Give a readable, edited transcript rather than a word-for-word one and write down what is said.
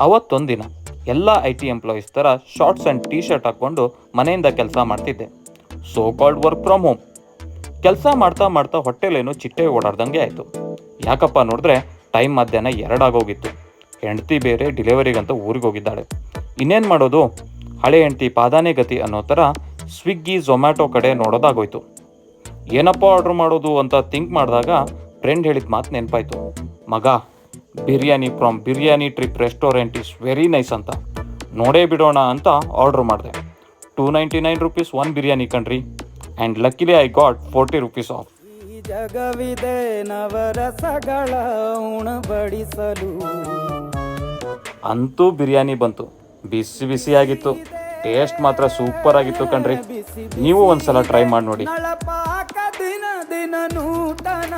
ಅವತ್ತೊಂದಿನ ಎಲ್ಲ IT employees ಥರ shorts and T shirt ಹಾಕ್ಕೊಂಡು ಮನೆಯಿಂದ ಕೆಲಸ ಮಾಡ್ತಿದ್ದೆ. So called work from home. ಕೆಲಸ ಮಾಡ್ತಾ ಮಾಡ್ತಾ ಹೊಟ್ಟೆಲೇನೋ ಚಿಟ್ಟೆ ಓಡಾಡ್ದಂಗೆ ಆಯಿತು. ಯಾಕಪ್ಪ ನೋಡಿದ್ರೆ ಟೈಮ್ ಮಧ್ಯಾಹ್ನ 2 ಆಗೋಗಿತ್ತು. ಹೆಂಡತಿ ಬೇರೆ ಡಿಲಿವರಿಗಂತ ಊರಿಗೆ ಹೋಗಿದ್ದಾಳೆ. ಇನ್ನೇನು ಮಾಡೋದು, ಹಳೆ ಹೆಂಡತಿ ಪಾದಾನೇ ಗತಿ ಅನ್ನೋ ಥರ ಸ್ವಿಗ್ಗಿ ಝೊಮ್ಯಾಟೊ ಕಡೆ ನೋಡೋದಾಗೋಯ್ತು. ಏನಪ್ಪ ಆರ್ಡ್ರ್ ಮಾಡೋದು ಅಂತ ಥಿಂಕ್ ಮಾಡಿದಾಗ ಫ್ರೆಂಡ್ ಹೇಳಿದ ಮಾತು ನೆನಪಾಯ್ತು. ಮಗ, biryani from biryani trip restaurant is very nice ಅಂತ. ನೋಡೇ ಬಿಡೋಣ ಅಂತ ಆರ್ಡ್ರ್ ಮಾಡಿದೆ. 299 rupees ಒನ್ ಬಿರಿಯಾನಿ ಕಣ್ರಿ. And luckily I got 40 rupees off. ಈ ಜಗವಿದೆ ನವರಸಗಳ ಉಣಬಡಿಸಲು. ಅಂತೂ ಬಿರಿಯಾನಿ ಬಂತು. ಬಿಸಿ ಬಿಸಿಯಾಗಿತ್ತು. ಟೇಸ್ಟ್ ಮಾತ್ರ ಸೂಪರ್ ಆಗಿತ್ತು ಕಣ್ರಿ. ನೀವು ಒಂದ್ಸಲ ಟ್ರೈ ಮಾಡಿ ನೋಡಿ. ನಳಪಾಕ ದಿನ ದಿನ ನೂತನ